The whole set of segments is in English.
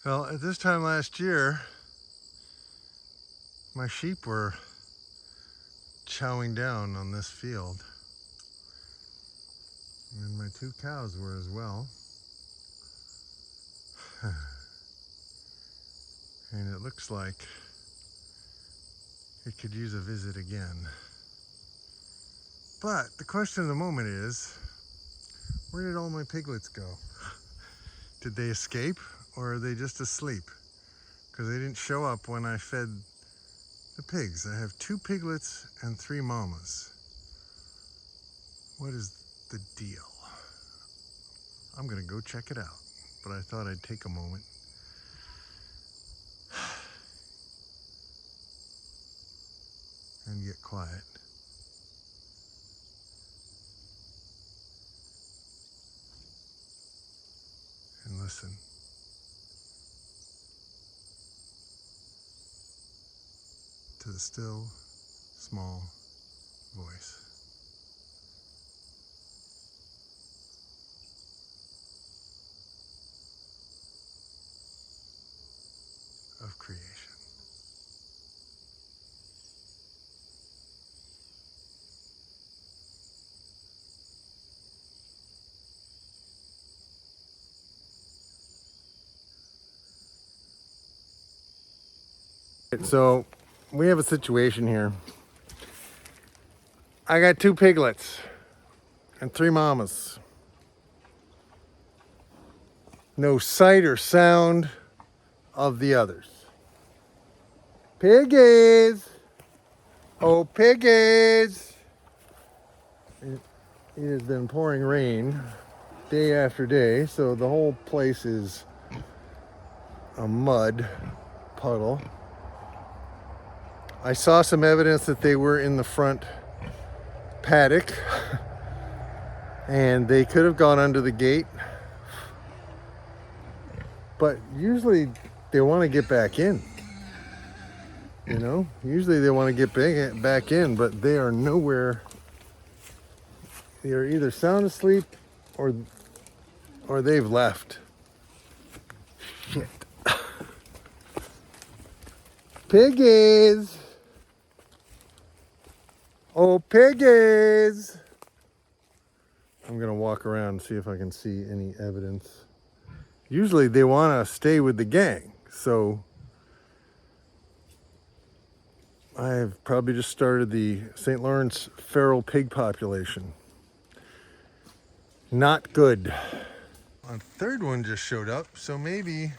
Well, at this time last year, my sheep were chowing down on this field. And my 2 cows were as well. And it looks like it could use a visit again. But the question of the moment is, where did all my piglets go? Did they escape, or are they just asleep? Because they didn't show up when I fed the pigs. I have 2 piglets and 3 mamas. What is the deal? I'm gonna go check it out, but I thought I'd take a moment and get quiet. And listen. To the still, small voice. Of creation. So we have a situation here. I got 2 piglets and 3 mamas. No sight or sound of the others. Piggies! Oh, piggies! It has been pouring rain day after day, so the whole place is a mud puddle. I saw some evidence that they were in the front paddock and they could have gone under the gate, but usually they want to get back in. You know, usually they want to get back in, but they are nowhere. They are either sound asleep or they've left. Shit. Piggies! Oh, piggies! I'm gonna walk around and see if I can see any evidence. Usually they want to stay with the gang, so I've probably just started the St. Lawrence feral pig population. Not good. A third one just showed up, so maybe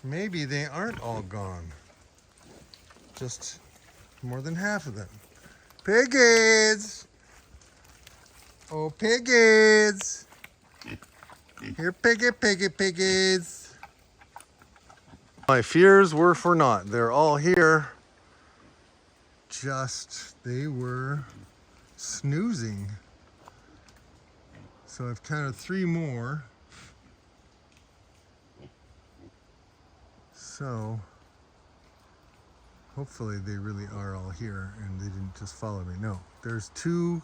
they aren't all gone. Just more than half of them. Piggies! Oh, piggies! Here, piggies! My fears were for naught. They're all here. Just, they were snoozing. So I've counted 3 more. So hopefully they really are all here and they didn't just follow me. No, there's 2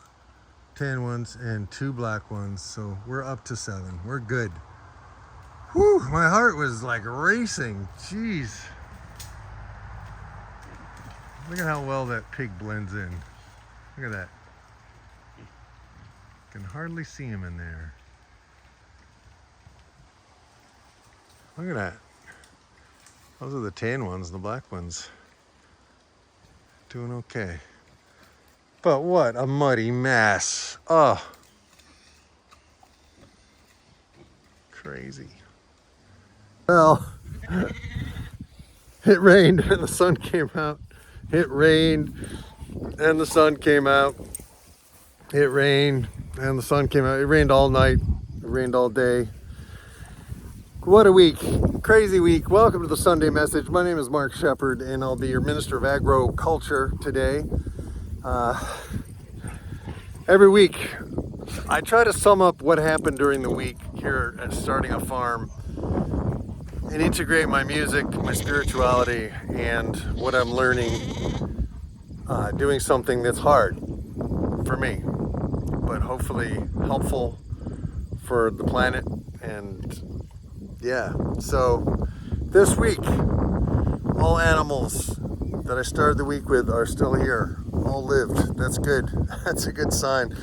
tan ones and 2 black ones, so we're up to 7. We're good. Whew, my heart was like racing. Jeez. Look at how well that pig blends in. Look at that. Can hardly see him in there. Look at that. Those are the tan ones, the black ones. Doing okay. But what a muddy mess. Oh. Crazy. Well, it rained and the sun came out. It rained and the sun came out. It rained and the sun came out. It rained all night. It rained all day. What a week. Crazy week. Welcome to the Sunday Message. My name is Mark Shepard and I'll be your Minister of Agriculture today. Every week I try to sum up what happened during the week here at starting a farm and integrate my music, my spirituality, and what I'm learning doing something that's hard for me, but hopefully helpful for the planet and Yeah, so this week, all animals that I started the week with are still here, all lived. That's good. That's a good sign.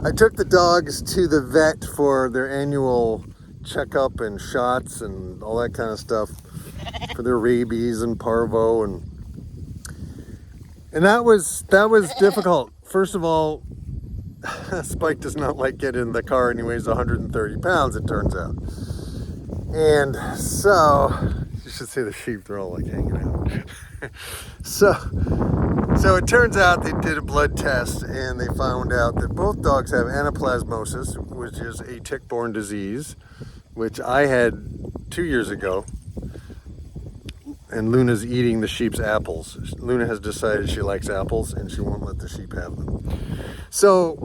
I took the dogs to the vet for their annual checkup and shots and all that kind of stuff for their rabies and parvo, and that was difficult. First of all, Spike does not like getting in the car, and he weighs 130 pounds, it turns out. And so, you should see the sheep, they're all like hanging out. So it turns out they did a blood test and they found out that both dogs have Anaplasmosis, which is a tick-borne disease, which I had 2 years ago. And Luna's eating the sheep's apples. Luna has decided she likes apples and she won't let the sheep have them. So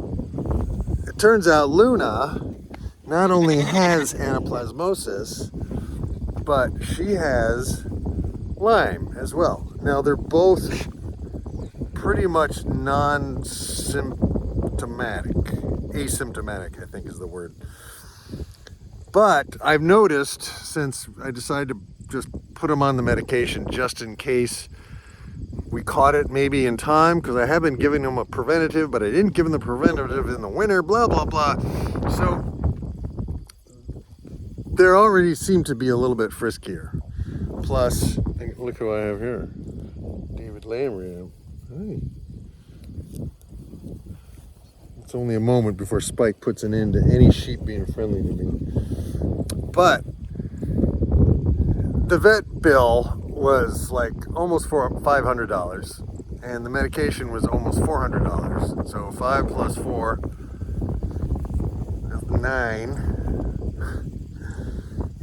it turns out Luna not only has Anaplasmosis, but she has Lyme as well. Now they're both pretty much asymptomatic, I think is the word. But I've noticed since I decided to just put them on the medication just in case we caught it maybe in time, because I have been giving them a preventative, but I didn't give them the preventative in the winter, blah, blah, blah. So they already seem to be a little bit friskier. Plus, look who I have here. David Lamriam. Hi. It's only a moment before Spike puts an end to any sheep being friendly to me. But the vet bill was like almost $500, and the medication was almost $400. So 5 plus 4, that's 9.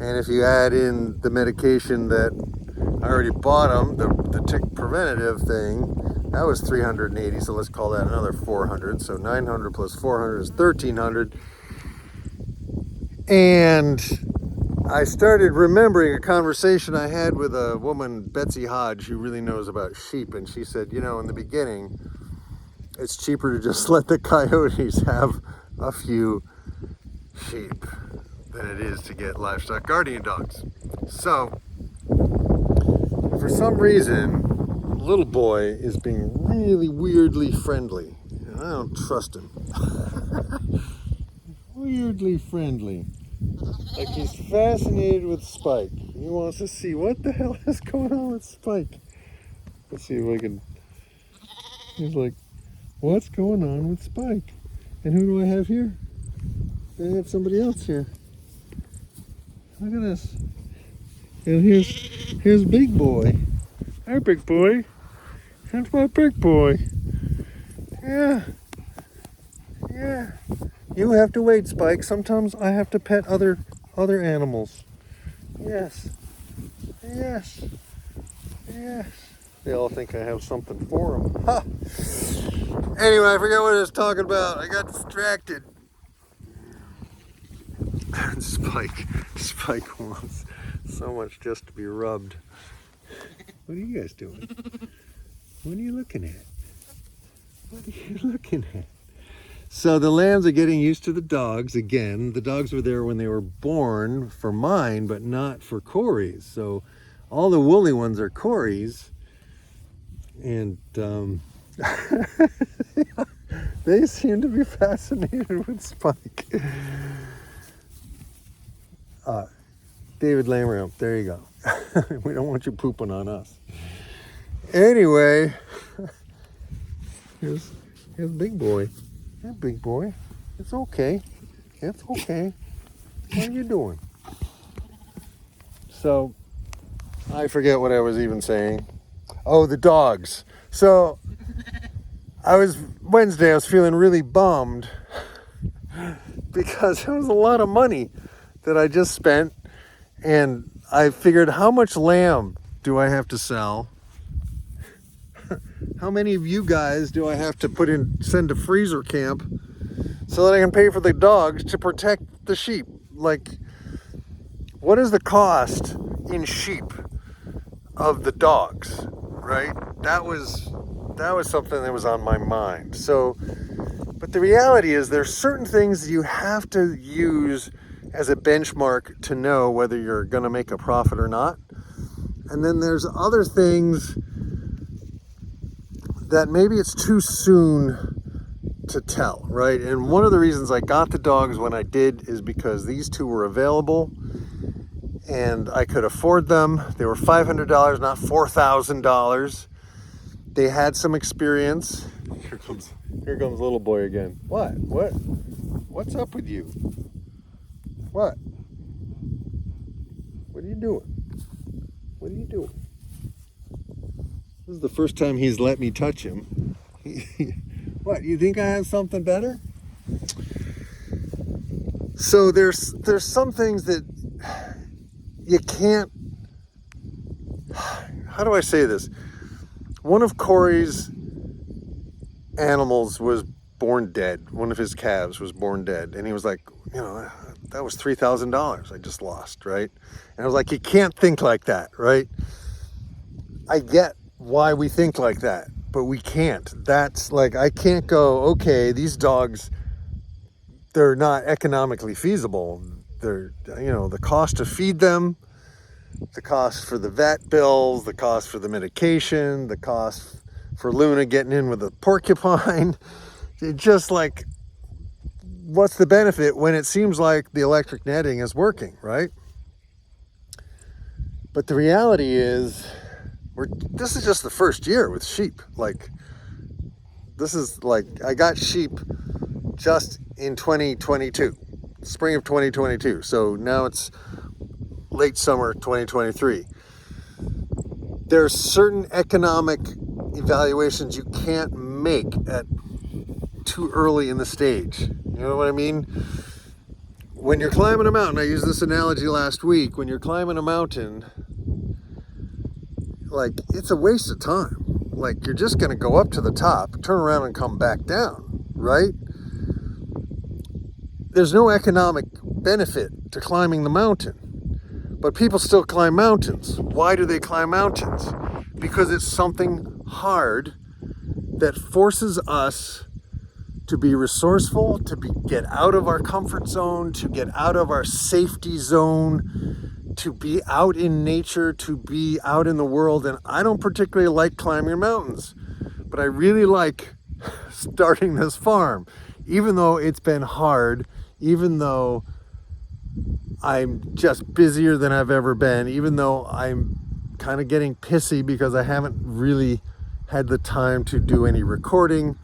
And if you add in the medication that I already bought them, the tick preventative thing, that was $380. So let's call that another $400. So 900 plus 400 is $1,300. And I started remembering a conversation I had with a woman, Betsy Hodge, who really knows about sheep. And she said, you know, in the beginning, it's cheaper to just let the coyotes have a few sheep than it is to get livestock guardian dogs. So, for some reason, little boy is being really weirdly friendly. And I don't trust him. Weirdly friendly. Like he's fascinated with Spike. He wants to see what the hell is going on with Spike. Let's see if I can. He's like, what's going on with Spike? And who do I have here? I have somebody else here. Look at this. And here's Big Boy. Hi, Big Boy. That's my Big Boy. Yeah. Yeah. You have to wait, Spike. Sometimes I have to pet other animals. Yes. Yes. Yes. They all think I have something for them. Ha! Anyway, I forgot what I was talking about. I got distracted. Spike wants so much just to be rubbed. What are you guys doing? What are you looking at? What are you looking at? So the lambs are getting used to the dogs again. The dogs were there when they were born for mine, but not for Corey's. So all the woolly ones are Corey's. And they seem to be fascinated with Spike. David Lamriam, there you go. We don't want you pooping on us. Anyway, here's Big Boy. Hey, Big Boy. It's okay. It's okay. What are you doing? So, I forget what I was even saying. Oh, the dogs. So, Wednesday, I was feeling really bummed because there was a lot of money that I just spent, and I figured, how much lamb do I have to sell? How many of you guys do I have to send to freezer camp so that I can pay for the dogs to protect the sheep? Like, what is the cost in sheep of the dogs, right? That was something that was on my mind. So, but the reality is there's certain things you have to use as a benchmark to know whether you're going to make a profit or not. And then there's other things that maybe it's too soon to tell, right? And one of the reasons I got the dogs when I did is because these two were available and I could afford them. They were $500, not $4,000. They had some experience. Here comes little boy again. What's up with you? What are you doing? What are you doing? This is the first time he's let me touch him. What, you think I have something better? So there's some things that you can't, how do I say this? One of Corey's animals was born dead. One of his calves was born dead. And he was like, that was $3,000 I just lost, right? And I was like, you can't think like that, right? I get why we think like that, but we can't. That's like, I can't go, okay, these dogs, they're not economically feasible. They're, the cost to feed them, the cost for the vet bills, the cost for the medication, the cost for Luna getting in with a porcupine. It's just like, what's the benefit when it seems like the electric netting is working, right? But the reality is, this is just the first year with sheep. Like, this is like, I got sheep just in 2022, spring of 2022. So now it's late summer 2023. There's certain economic evaluations you can't make at too early in the stage. You know what I mean? When you're climbing a mountain, I used this analogy last week, when you're climbing a mountain, like, it's a waste of time. Like, you're just going to go up to the top, turn around and come back down, right? There's no economic benefit to climbing the mountain, but people still climb mountains. Why do they climb mountains? Because it's something hard that forces us to be resourceful, to get out of our comfort zone, to get out of our safety zone, to be out in nature, to be out in the world. And I don't particularly like climbing mountains, but I really like starting this farm, even though it's been hard, even though I'm just busier than I've ever been, even though I'm kind of getting pissy because I haven't really had the time to do any recording,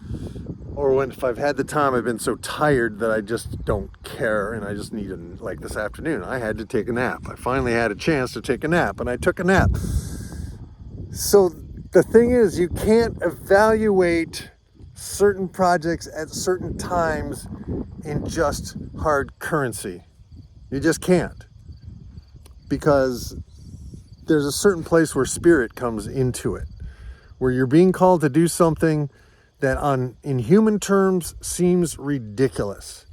or if I've had the time, I've been so tired that I just don't care, and I just need like this afternoon, I had to take a nap. I finally had a chance to take a nap, and I took a nap. So the thing is, you can't evaluate certain projects at certain times in just hard currency. You just can't, because there's a certain place where spirit comes into it, where you're being called to do something that in human terms seems ridiculous,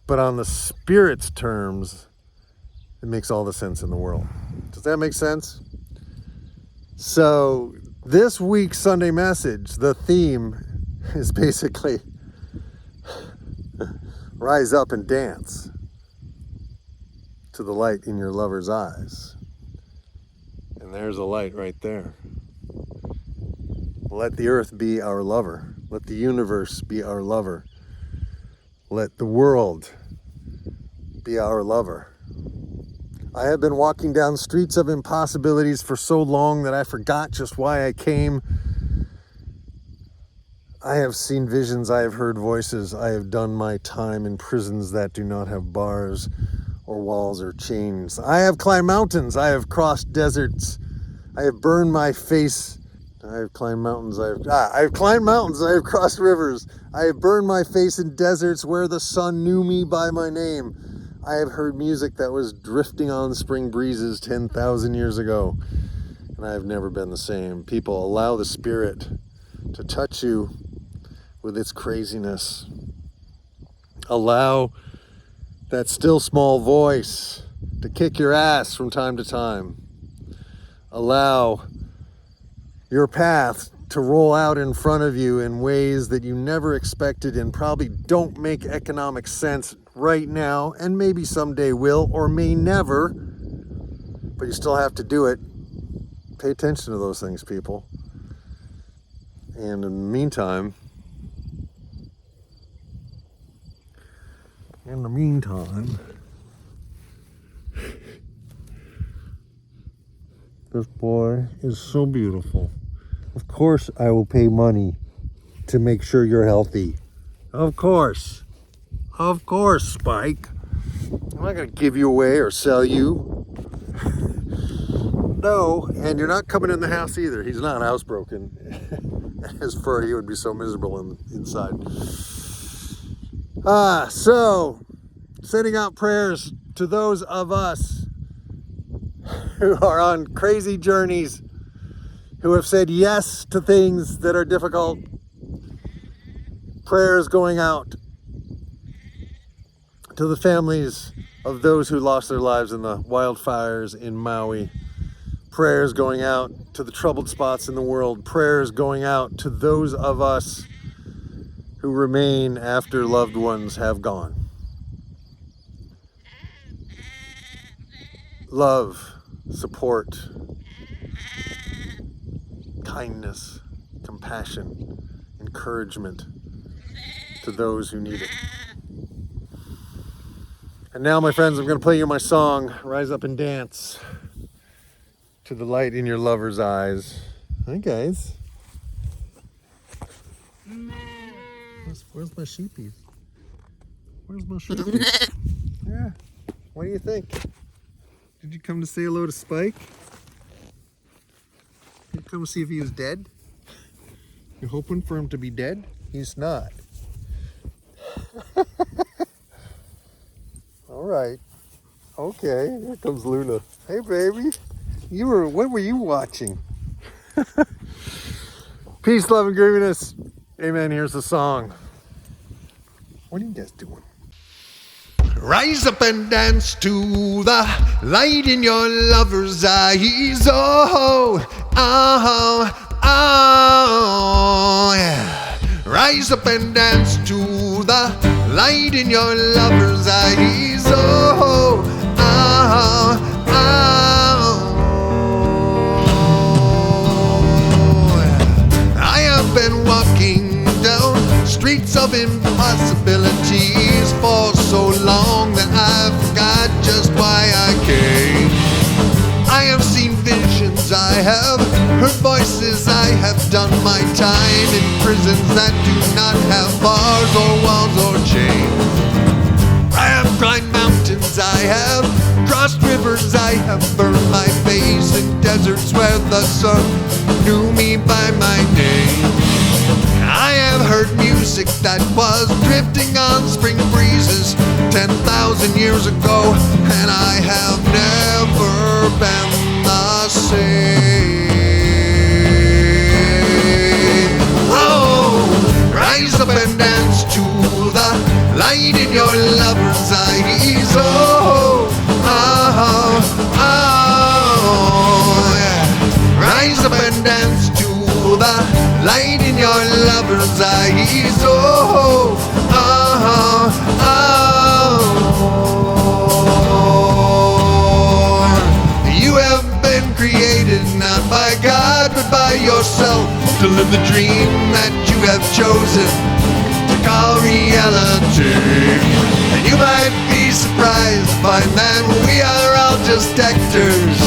but on the spirit's terms, it makes all the sense in the world. Does that make sense? So this week's Sunday message, the theme is basically rise up and dance to the light in your lover's eyes. And there's a light right there. Let the earth be our lover. Let the universe be our lover. Let the world be our lover. I have been walking down streets of impossibilities for so long that I forgot just why I came. I have seen visions, I have heard voices, I have done my time in prisons that do not have bars or walls or chains. I have climbed mountains, I have crossed deserts, I have burned my face. I have climbed mountains, I have climbed mountains, I have crossed rivers, I have burned my face in deserts where the sun knew me by my name. I have heard music that was drifting on spring breezes 10,000 years ago, and I have never been the same. People, allow the spirit to touch you with its craziness. Allow that still small voice to kick your ass from time to time. Allow your path to roll out in front of you in ways that you never expected and probably don't make economic sense right now, and maybe someday will, or may never, but you still have to do it. Pay attention to those things, people. And in the meantime, this boy is so beautiful. Of course I will pay money to make sure you're healthy. Of course, Spike. I'm not gonna give you away or sell you. No, and you're not coming in the house either. He's not housebroken. As fur, he would be so miserable inside. So, sending out prayers to those of us who are on crazy journeys, who have said yes to things that are difficult. Prayers going out to the families of those who lost their lives in the wildfires in Maui. Prayers going out to the troubled spots in the world. Prayers going out to those of us who remain after loved ones have gone. Love, support, kindness, compassion, encouragement to those who need it. And now, my friends, I'm going to play you my song, Rise Up and Dance, to the light in your lover's eyes. Hi, guys. Where's my sheepies? Yeah. What do you think? Did you come to say hello to Spike? Did you come to see if he was dead? You're hoping for him to be dead? He's not. All right. Okay, here comes Luna. Hey, baby. What were you watching? Peace, love, and grooviness. Amen. Here's the song. What are you guys doing? Rise up and dance to the light in your lover's eyes. Oh, oh, oh, yeah. Rise up and dance to the light in your lover's eyes. Oh, oh, oh. I have been walking down streets of impossibilities for so long that I forgot just why I came. I have seen visions, I have heard voices, I have done my time in prisons that do not have bars or walls or chains. I have climbed mountains, I have crossed rivers, I have burned my face in deserts where the sun knew me by my name. I have heard music that was drifting on spring breezes 10,000 years ago, and I have never been the same. Oh, rise up and dance to the light in your lover's eyes. Oh, oh, oh, yeah. Rise up and dance to the light in your lover's eyes. Oh, oh, oh. You have been created not by God but by yourself to live the dream that you have chosen to call reality. And you might be surprised to find that we are all just actors.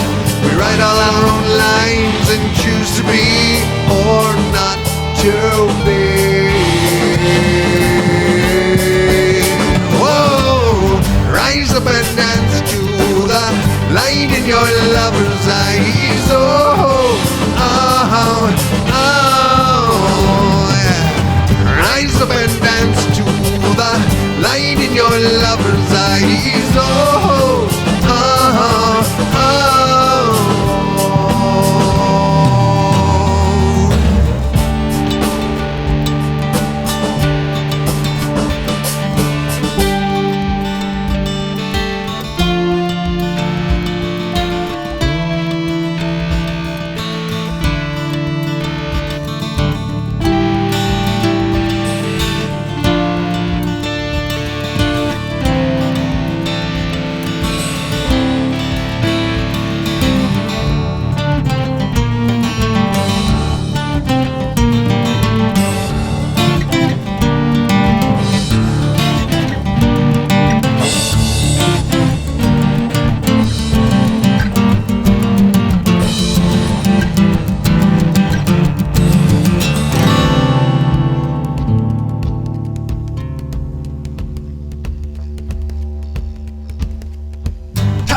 We write all our own lines and choose to be or not to be. Whoa, rise up and dance to the light in your lover's eyes. Oh, oh, oh, yeah. Rise up and dance to the light in your lover's eyes. Oh, oh, oh.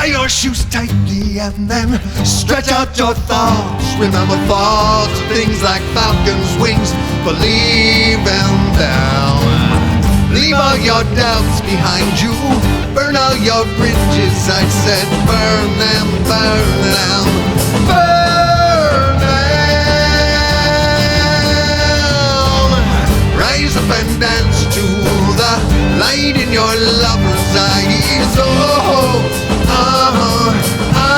Tie your shoes tightly and then stretch out your thoughts. Remember thoughts are things like falcons' wings, but leave them down. Leave all your doubts behind you, burn all your bridges. I said burn them, burn them, burn them. Rise up and dance to the light in your lover's eyes. Oh, oh, oh,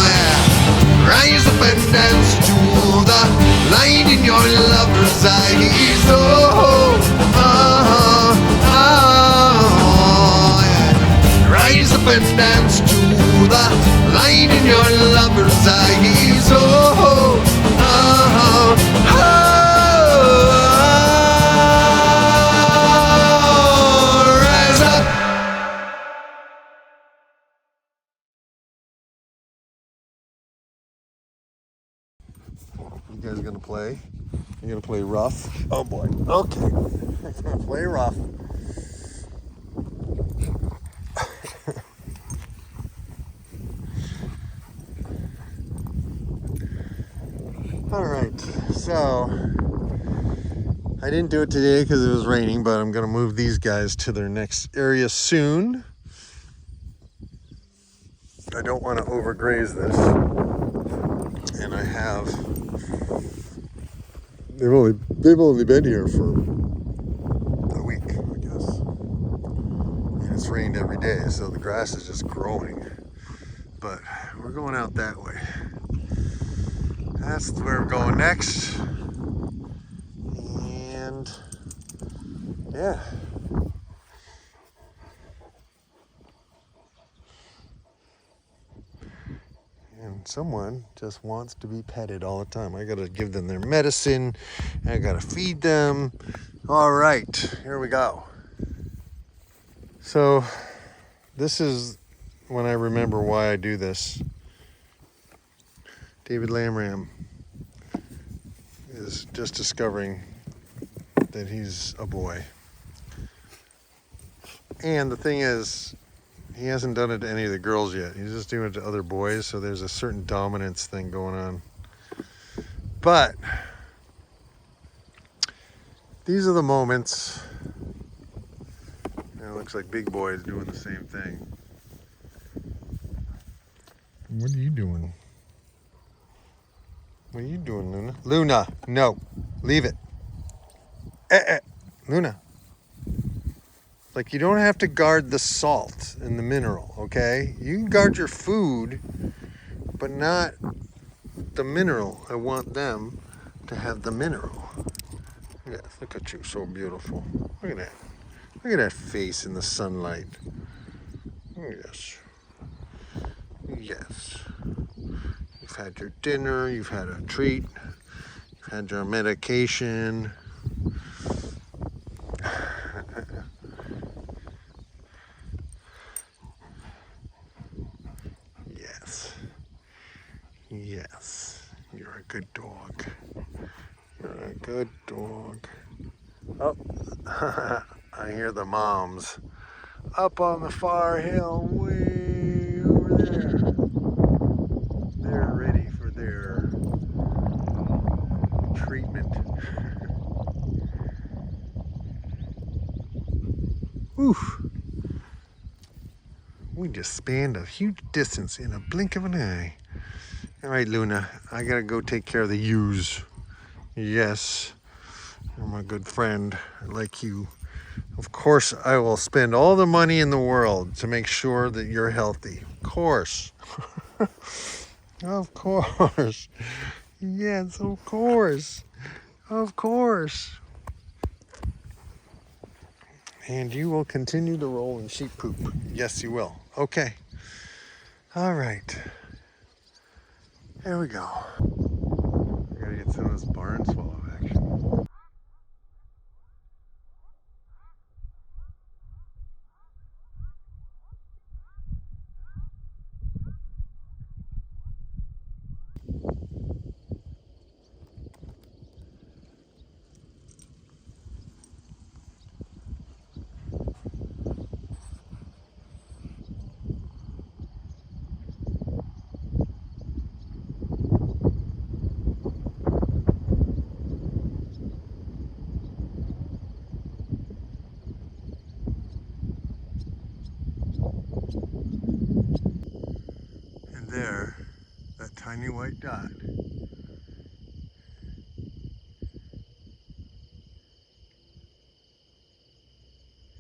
yeah. Rise up and dance to the light in your lover's eyes. Oh, oh, oh, yeah. Rise up and dance to the light in your lover's eyes. Oh, oh, oh, oh. You guys gonna play? You're gonna play rough? Oh boy. Okay. I'm gonna play rough. Alright, so I didn't do it today because it was raining, but I'm gonna move these guys to their next area soon. I don't want to overgraze this. And I have they've only been here for a week, I guess. And it's rained every day, so the grass is just growing. But we're going out that way. That's where we're going next. And yeah. And someone just wants to be petted all the time. I gotta give them their medicine. I gotta feed them. All right, here we go. So this is when I remember why I do this. David Lamram is just discovering that he's a boy. And the thing is, he hasn't done it to any of the girls yet. He's just doing it to other boys, so there's a certain dominance thing going on. But these are the moments. It looks like Big Boy is doing the same thing. What are you doing? What are you doing, Luna? Luna, no. Leave it. Luna. Like, you don't have to guard the salt and the mineral, okay? You can guard your food, but not the mineral. I want them to have the mineral. Yeah, look at you, so beautiful. Look at that. Look at that face in the sunlight. Yes. Yes. You've had your dinner, you've had a treat, you've had your medication. Yes. Yes. You're a good dog. You're a good dog. Oh, I hear the moms up on the far hill, way over there. They're ready for their treatment. Oof. We just spanned a huge distance in a blink of an eye. All right, Luna, I gotta go take care of the ewes. Yes, you're my good friend. I like you. Of course, I will spend all the money in the world to make sure that you're healthy. Of course. Of course. Yes, of course. Of course. And you will continue to roll in sheep poop. Yes, you will. Okay. All right. There we go. I gotta get some of this barn swallow action. And there, that tiny white dot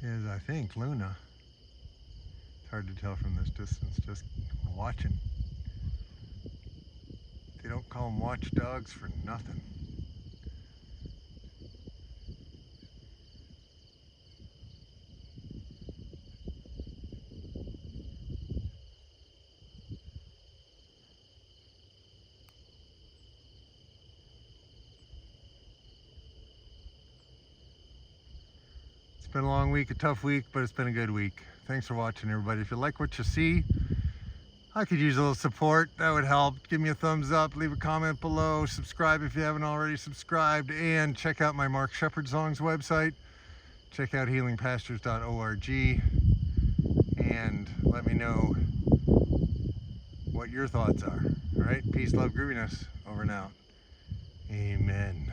is, I think, Luna. It's hard to tell from this distance, just watching. They don't call them watchdogs for nothing. It's been a long week, a tough week, but it's been a good week. Thanks for watching, everybody. If you like what you see, I could use a little support. That would help. Give me a thumbs up, leave a comment below, subscribe if you haven't already subscribed, and check out my Mark Shepherd Songs website. Check out healingpastures.org and let me know what your thoughts are. All right, peace, love, grooviness. Over and out. Amen.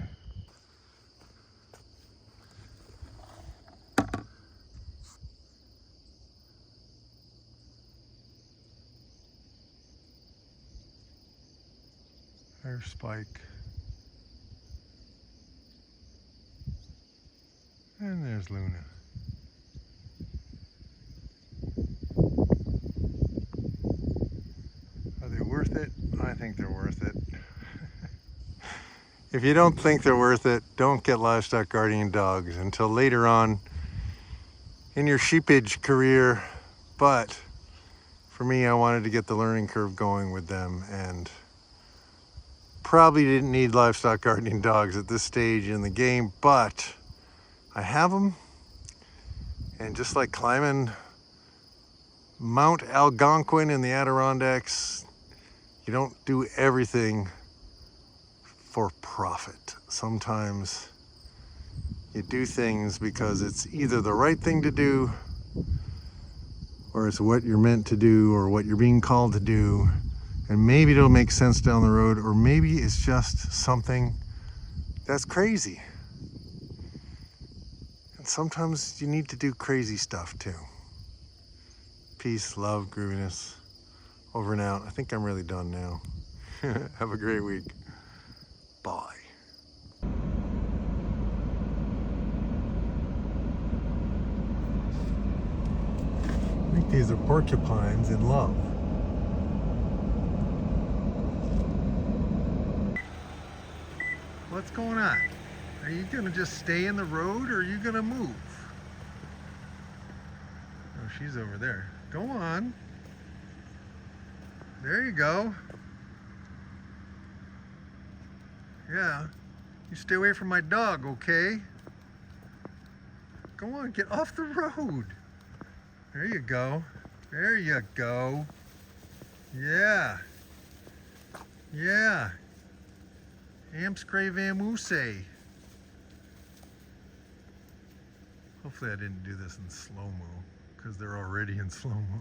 There's Spike. And there's Luna. Are they worth it? I think they're worth it. If you don't think they're worth it, don't get livestock guardian dogs until later on in your sheepage career. But for me, I wanted to get the learning curve going with them, and probably didn't need livestock guardian dogs at this stage in the game, but I have them. And just like climbing Mount Algonquin in the Adirondacks, you don't do everything for profit. Sometimes you do things because it's either the right thing to do, or it's what you're meant to do, or what you're being called to do. And maybe it'll make sense down the road, or maybe it's just something that's crazy. And sometimes you need to do crazy stuff too. Peace, love, grooviness. Over and out. I think I'm really done now. Have a great week. Bye. I think these are porcupines in love. What's going on? Are you gonna just stay in the road, or are you gonna move? Oh, she's over there. Go on. There you go. Yeah. You stay away from my dog, okay? Go on, get off the road. There you go. There you go. Yeah. Yeah. Amuse. Hopefully I didn't do this in slow-mo, because they're already in slow-mo.